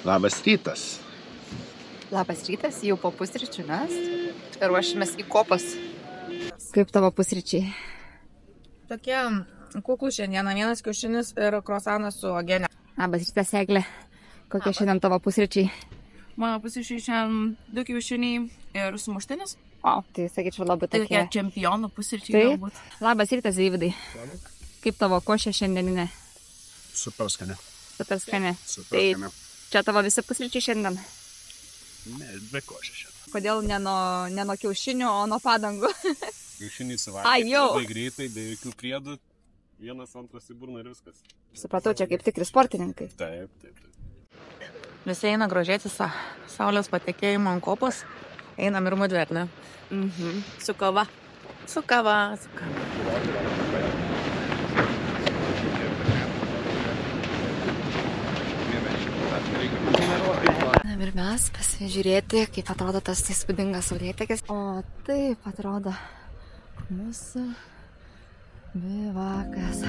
Labas rytas. Labas rytas, jau po pusryčių mes ruošimės į kopas. Kaip tavo pusryčiai? Tokie kuklų šiandieną, 1 kiaušinis ir kruasanas su uogiene. Labas rytas, Eglė. Kokie šiandien tavo pusryčiai? Mano pusryčiai šiandien 2 kiaušiniai ir sumuštinis. O, tai sakyčiau labai Tai tokie. tokie čempionų pusryčiai Taip. galbūt. Labas rytas, Deividai. Kaip tavo košė šiandieninė? Super skani. Super skani. Super Tai skani. čia tavo visi pusryčiai šiandien. Ne, 2 košės šiandien. Kodėl ne nuo kiaušinių, o nuo padangų? Kiaušinį Ai, suvalgyti jau. labai greitai, be jokių priedų. 1, 2 į burną ir viskas. Supratau, čia kaip tikri sportininkai. Taip. Visi eina grožėtis saulės patekėjimo ant kopos. Einam ir mudvernę. Su kava. Su kava. Ir mes pasižiūrėti, kaip atrodo tas įspūdingas saulėtekis. O taip atrodo mūsų bivakas.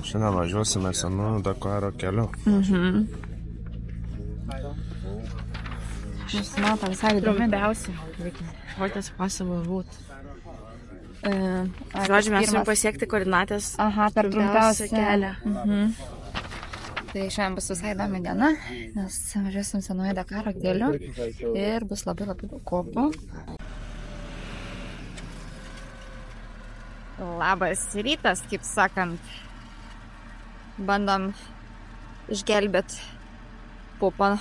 Šiandien važiuosime senu Dakaro keliu. Šis mato visai įdomi. Trumpiausiai. What is possible route? Žodžiu, Mes turim pasiekti koordinatės. Aha, per trumpiausią kelią. Tai šiandien bus visai įdomi diena, nes važiuosim senuoju Dakaro keliu ir bus labai daug kopų. Labas rytas, kaip sakant. Bandom išgelbėti pupą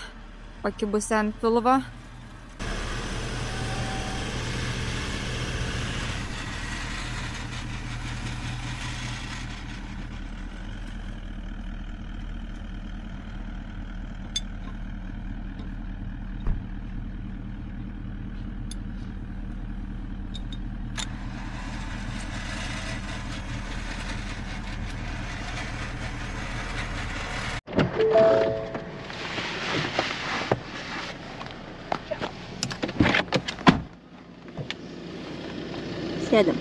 pakibusią ant pilvo. Sėdim.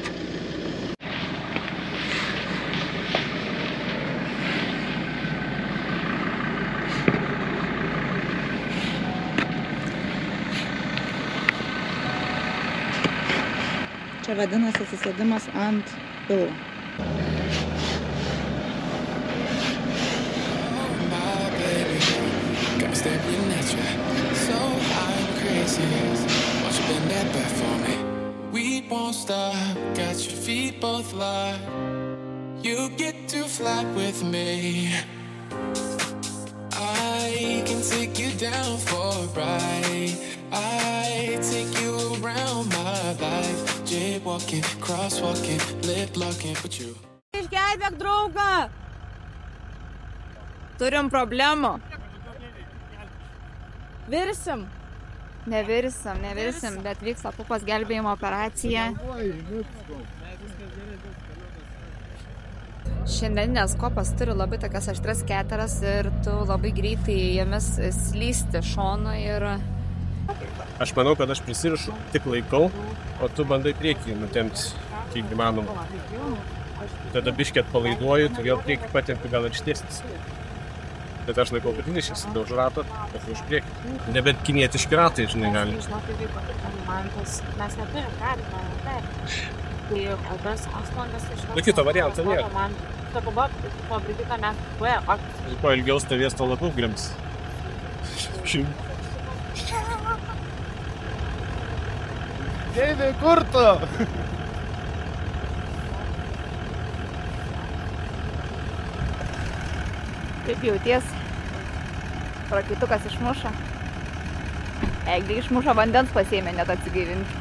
Čia vadinasi atsisėdimas ant pilvo. Won't stop, got your feet both locked. You get to fly with me. I can take you down for a ride. I take you around my life. Jaywalking, crosswalking, lip locking with you. Išgelbėk draugą! Turim problemų. Virsim. Nevirsim, bet vyksta pupos gelbėjimo operacija. Šiandieninės kopas turi labai tokias aštras keteras ir tu labai greitai jomis slysti šonu ir... Aš manau, kad aš prisirišu, tik laikau, o tu bandai priekį nutempti, kiek įmanoma. Tada biškį atpalaiduoju, tu vėl priekį patempi gal ir ištiesnis. Bet aš laikau pridėšęs, daužu ratą, kad už priekį. Nebent kinietiški ratai, žinai, gali. Mes neturim galima, tai kol kas aslangas iš... Nu, kito varianto nėra. Sakau, pabrikyta mes kuoja, Kuo ilgiau stovės, to labiau grims. Deivi, kur tu? Kaip jauties? Prakaitukas išmuša. Eglė išmuša vandens pasiėmė, net atsigaivinti.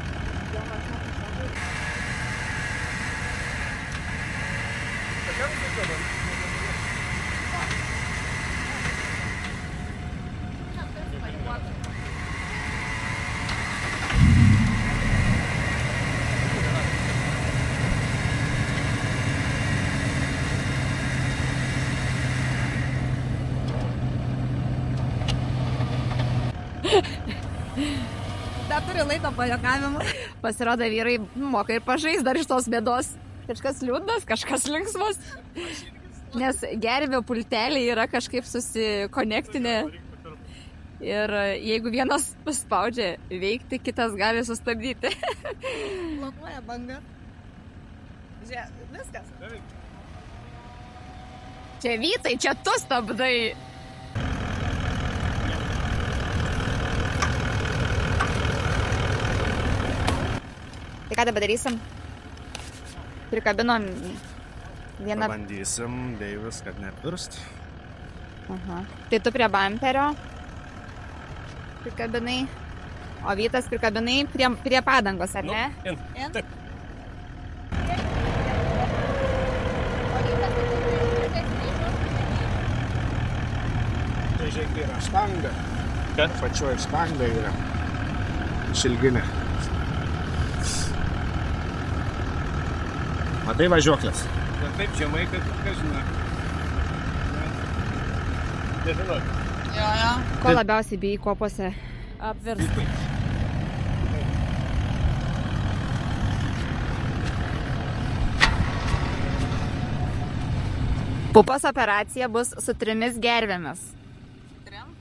Dar turi laiko pajuokavimų. Pasirodo, vyrai moka ir pažais dar iš tos bėdos. Kažkas liūdnas, kažkas linksmas. Nes gervių pulteliai yra kažkaip susikonektinę. Ir jeigu vienas paspaudžia veikti, kitas gali sustabdyti. Blokuoja banga. Žiūrėk, viskas. Čia Vytai, čia tu stabdai. Tai ką dabar darysim? Prikabinom vieną... Pabandysim, Deivis, kad nepirst. Aha. Tai tu prie bamperio prikabinai, o Vytas prikabinai prie padangos, ar ne? Taip. Tai žiūrėk, yra štanga. Kad? Pačioje štanga yra. Šilginė. Matai važiuoklės? Bet taip žemai, kad žinai. Nežinau. Jo. Ko labiausiai bijai kopose? Apvirsti. Pupos operacija bus su 3 gervėmis.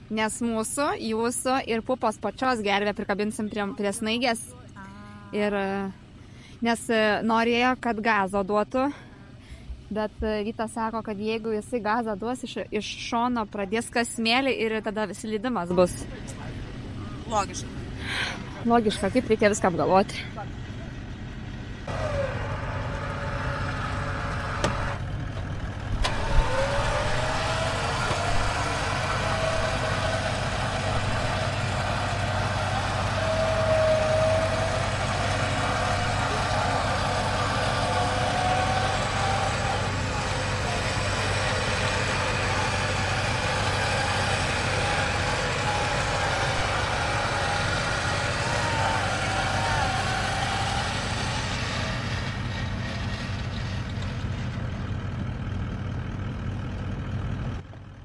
Nes mūsų, jūsų ir pupos pačios gervę prikabinsim prie snaigės. Ir nes norėjo, kad gazo duotų, bet Vytas sako, kad jeigu jisai gazą duos, iš šono pradės kasmėlį ir tada slydimas bus. Logiška. Logiška, kaip reikia viską apgalvoti.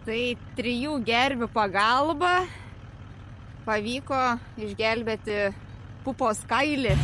Tai 3 gervių pagalba pavyko išgelbėti pupos kailį.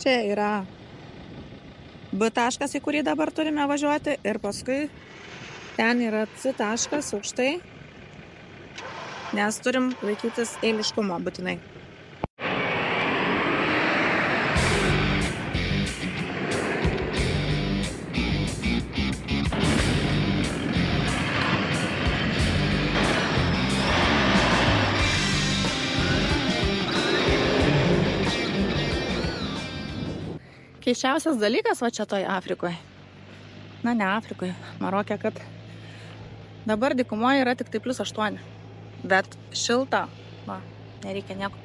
Čia yra B taškas, į kurį dabar turime važiuoti, ir paskui ten yra C taškas aukštai, nes turim laikytis eiliškumo būtinai. Keiščiausias dalykas va čia toj Afrikoje. Na, ne Afrikoje, Maroke, kad dabar dykumoje yra tik tai +8. Bet šilta, va, nereikia nieko.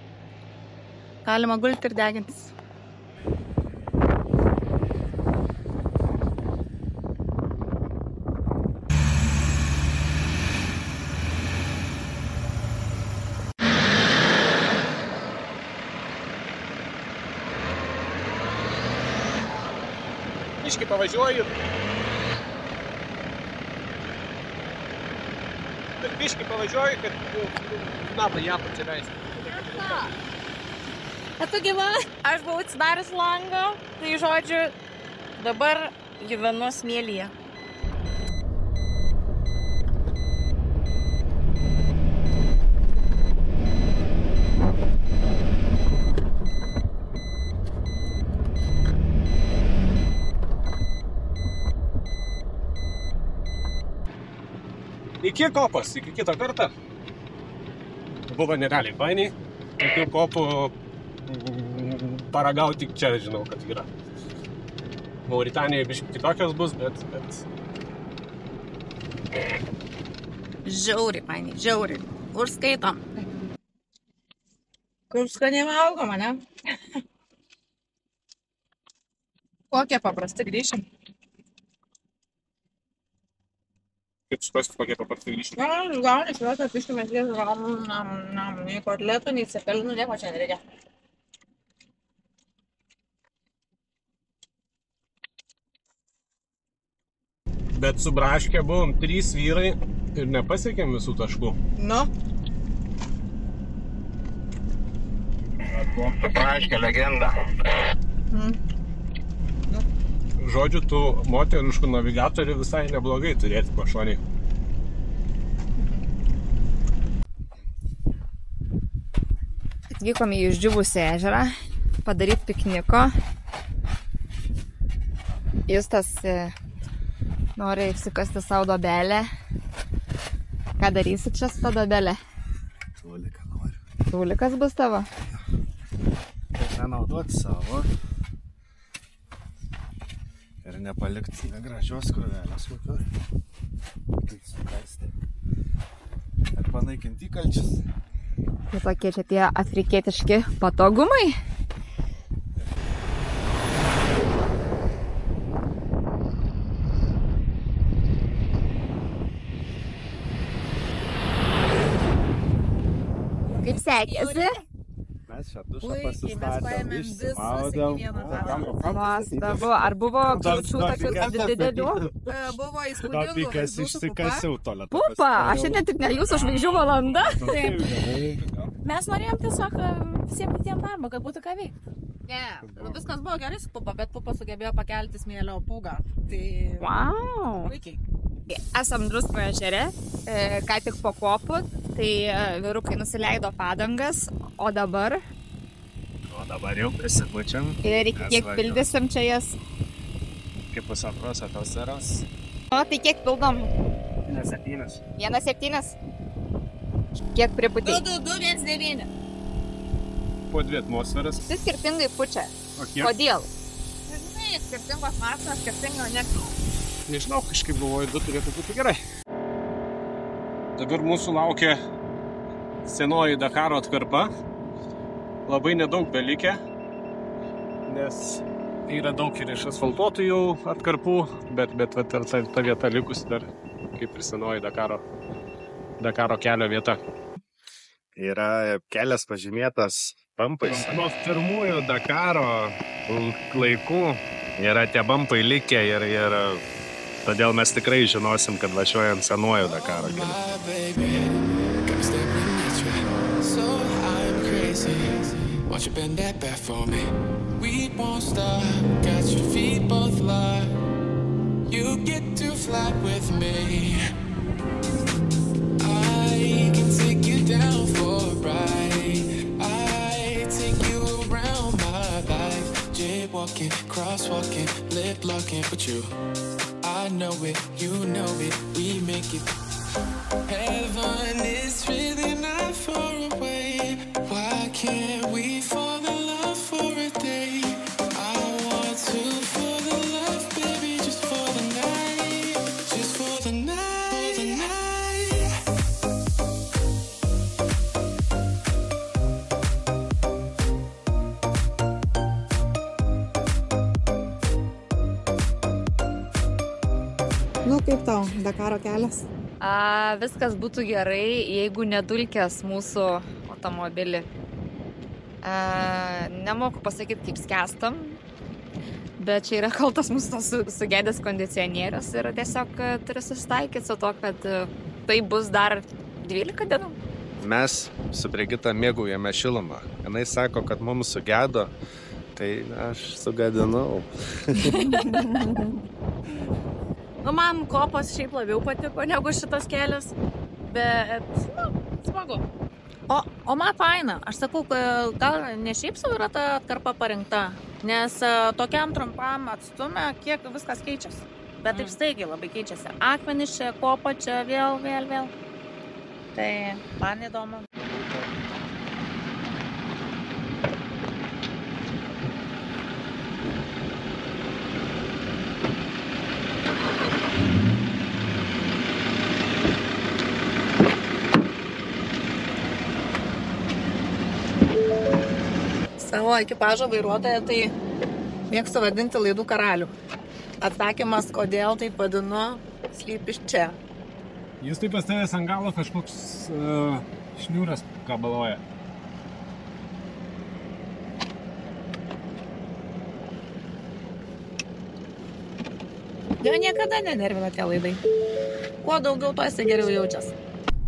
Galima gulti ir degintis. Biškį pavažiuoju. Biškį pavažiuoju, kad napą ją pasileisti. A tu gyva? Aš buvau atsidarius langą, tai žodžiu, dabar gyvenu smėlyje. iki kopos, iki kitą kartą. Buvo nerealiai fainiai. Tokių kopų paragauti tik čia, žinau, kad yra. Mauritanijoje biškai kitokios bus, bet... Žiauriai, fainiai, žiauriai. Užskaitom. Kaip skaniai valgoma, ne? Kokie paprasti grįšim. Kaip suprast, kokie paprastai grįžti. Na, gauni švietą, piškime tiesiog, nei kotletų, nei cepelinų, nieko čia nereikia. Bet su Braške buvom 3 vyrai ir nepasiekėm visų taškų. Nu? Braške legenda. Žodžiu, tų moteriškų navigatorių visai neblogai turėti pašoniai. Atvykome į išdžiūvusį ežerą, padaryti pikniko. Justas nori išsikasti savo dobelę. Ką darysi čia su ta dobelė? Tūliką noriu. Tūlikas bus tavo? Nenaudoti savo. Ir nepalikti negražios krūvelės kokioj. Tai sukasti. Ir panaikinti įkalčius. Tai tokie čia tie afrikietiški patogumai. Kaip sekėsi? Mes šią dušą Puikiai, mes pasistatėm, paėmėm visus iki išsimaudėm. vieno taško. Nuostabu. Ar buvo kliūčių tokių didelių? Buvo įspūdingų. Topikas Jūsų išsikasiau toliau. Pupa, aš šiandien tik ne jūsų žvaigždžių valanda. Mes norėjom tiesiog visiems kitiem darbą, kad būtų ką veikti. Ne, viskas buvo gerai su Pupa, bet Pupa sugebėjo pakelti smėlio pūgą. Tai Wow. puikiai. Esam Druskų ežere, ką tik po kopų, tai vyrukai nusileido padangas, o dabar O dabar jau prisipučiam. ir kiek pildysim čia jas. Kaip pusantros atmosferos. O tai kiek pildom? 1,7. 1,7. Kiek priputė? 2,1,9. Po 2 atmosferas. Visi skirtingai pučia. O kiek? Kodėl? Žinai, skirtingos mašinos, skirtingo nieks. Nežinau, kažkaip galvoju, 2 turėtų būti gerai. Dabar mūsų laukia senoji Dakaro atkarpa. Labai nedaug belikę, nes yra daug ir iš asfaltuotų jau atkarpų, bet ta vieta likusi dar kaip ir senoji Dakaro kelio vieta. Yra kelias pažymėtas bampais. Nuo pirmųjų Dakaro laikų yra tie bampai likę ir todėl mes tikrai žinosim, kad važiuojam senuoju Dakaro keliu. My baby, got me staring at you. So I'm crazy. Won't you bend that back for me? We won't stop. Got your feet both locked. You get to fly with me. I can take you down for a ride. I take you around my life. Jaywalking, crosswalking, lip locking with you. I know it, you know it, we make it. Heaven is really not far away. Why can't we fall in love for a day? I want to fall in love, baby, just for the night. Just for the night, for the night. Nu, kaip tau, Dakaro kelias? Viskas būtų gerai, jeigu nedulkės mūsų automobilį. Nemoku pasakyti, kaip skęstam, bet čia yra kaltas mūsų sugedęs kondicionierius ir tiesiog turiu susitaikyti su to, kad tai bus dar 12 dienų. Mes su Brigita mėgaujame šilumą. Jinai sako, kad mums sugedo, tai aš sugadinau. Nu, man kopos šiaip labiau patiko negu šitas kelias, bet, smagu. O man faina, aš sakau, gal ne šiaip savo yra ta atkarpa parinkta, nes tokiam trumpam atstume, kiek viskas keičiasi. bet taip staigiai labai keičiasi. Akmenys čia, kopa čia, vėl. Tai man įdomu. Savo ekipažo vairuotoją tai mėgstu vadinti laidų karalių. Atsakymas, kodėl taip vadinu, slypi čia. Jis taip pastovės ant galo kažkoks šniūras kabaloja. Jo niekada nenervina tie laidai. Kuo daugiau, tuo jisai geriau jaučias.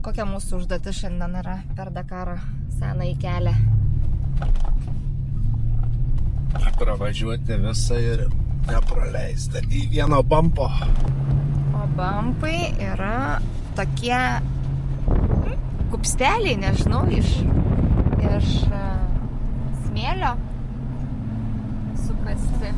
Kokia mūsų užduotis šiandien yra per Dakarą senąjį kelią? Pravažiuoti visą ir nepraleisti į vieno bampo. O bampai yra tokie kupsteliai, nežinau, iš smėlio sukasti.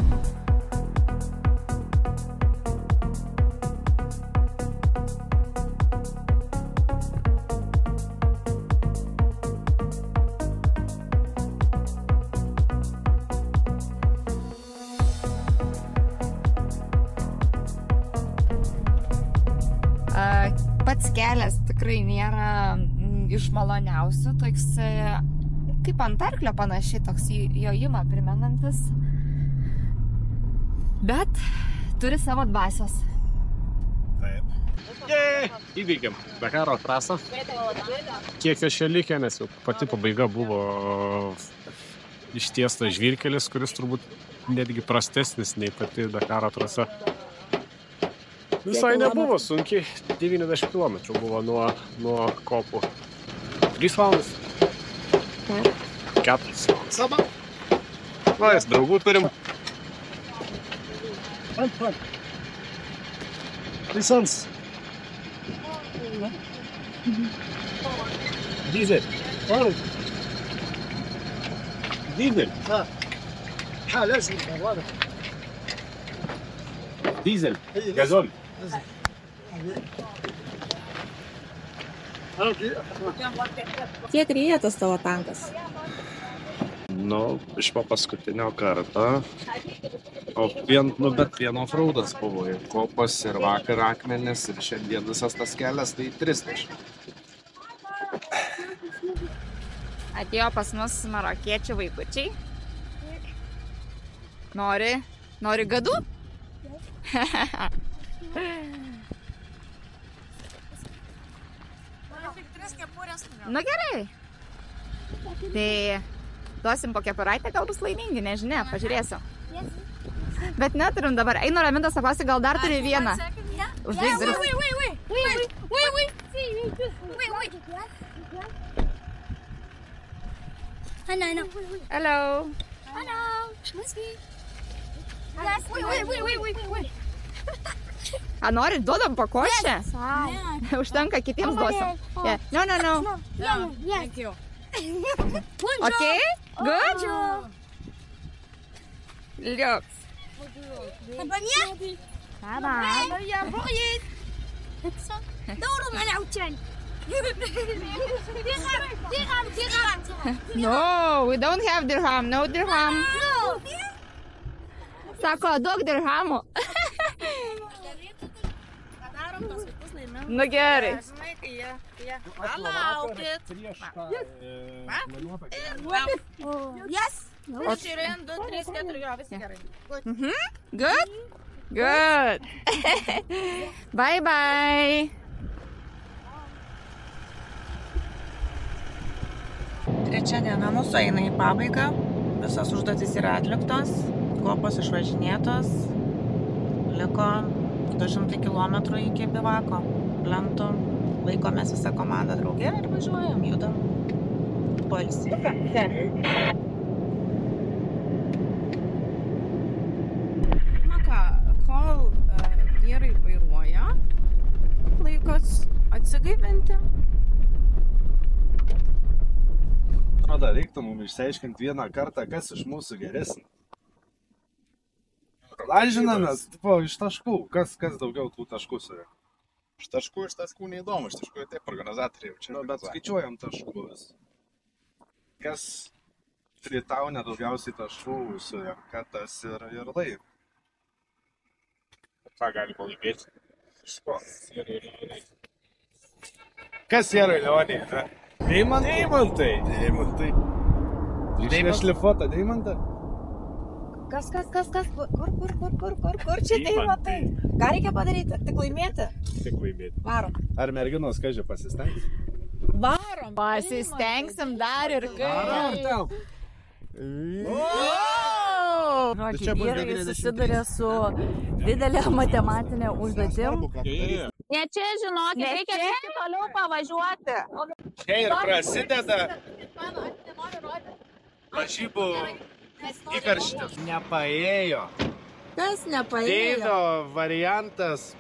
Pats kelias tikrai nėra iš maloniausių, toks kaip ant arklio panašiai, toks jojimą primenantis, bet turi savo dvasios. Taip. Įveikėm Dakaro trasą. Kiek aš čia likė, nes jau pati pabaiga buvo ištiestas žvyrkelis, kuris turbūt netgi prastesnis nei pati Dakaro trasa. Visai nebuvo sunkiai, 90 km buvo nuo kopų. 3 valandas. 4 valandas. Va, jas draugų turim. Lisans. Diesel. Diesel. Diesel. Gazol. Kiek ryja tas tavo tankas? Nu, iš paskutinio karto. Bet vieno fraudas buvo. Ir kopas, ir vakar akmenis, ir šiandien visas tas kelias, tai 30. Atėjo pas mus marokiečių vaikučiai. Nori gadų? Nu gerai. Tai duosim po kepuraitę, gal bus laimingi, nežinia, pažiūrėsiu. Bet neturim dabar. Einu Ramintas paklausti, gal dar turi vieną. Uždaryk duris. Hello. A nori, duodam pakošę? Užtenka, kitiems duosim. No. Thank you. Okay? Good? Liuks. No, we don't have dirham. No dirham. Sako, daug dirhamų. Nu gerai. Palaukit. Yes. 1, 2, 3, 4, jo, visi gerai. Good? Good. Bye bye. Trečia diena mūsų eina į pabaigą. Visos užduotys yra atliktos, kopos išvažinėtos. Liko 200 km iki bivako. Plentų. Laikomės visą komandą draugė ir važiuojam, judam. Poilsį. Na ką, kol vyrai vairuoja, laikas atsigaivinti. Atrodo, reiktų mums išsiaiškinti vieną kartą, kas iš mūsų geresnį. Lažinamės, iš taškų. Kas daugiau tų taškų surinko? Iš taškų neįdomu, iš tikrųjų taip organizatoriai jau čia. Nu, bet skaičiuojam taškus. Kas fritaune daugiausiai taškų surinka, tas ir laimi. Ką gali laimėti? Kas yra Leonė? Deimantai. Iššlifuota deimantą? Kas? Kur čia deimantai? Ką reikia padaryti? Tik laimėti? Tik laimėti. Varom. Ar merginos, kažkai pasistengs? Varom. Pasistengsim dar ir kaip. Čia bus Vyrai 90. susiduria su didelė matematinė užduotim. Ne čia, žinokit, reikia biškį toliau pavažiuoti. Čia ir prasideda varžybų įkarštis. Nepaėjo. Kas nepaėjo? Deido variantas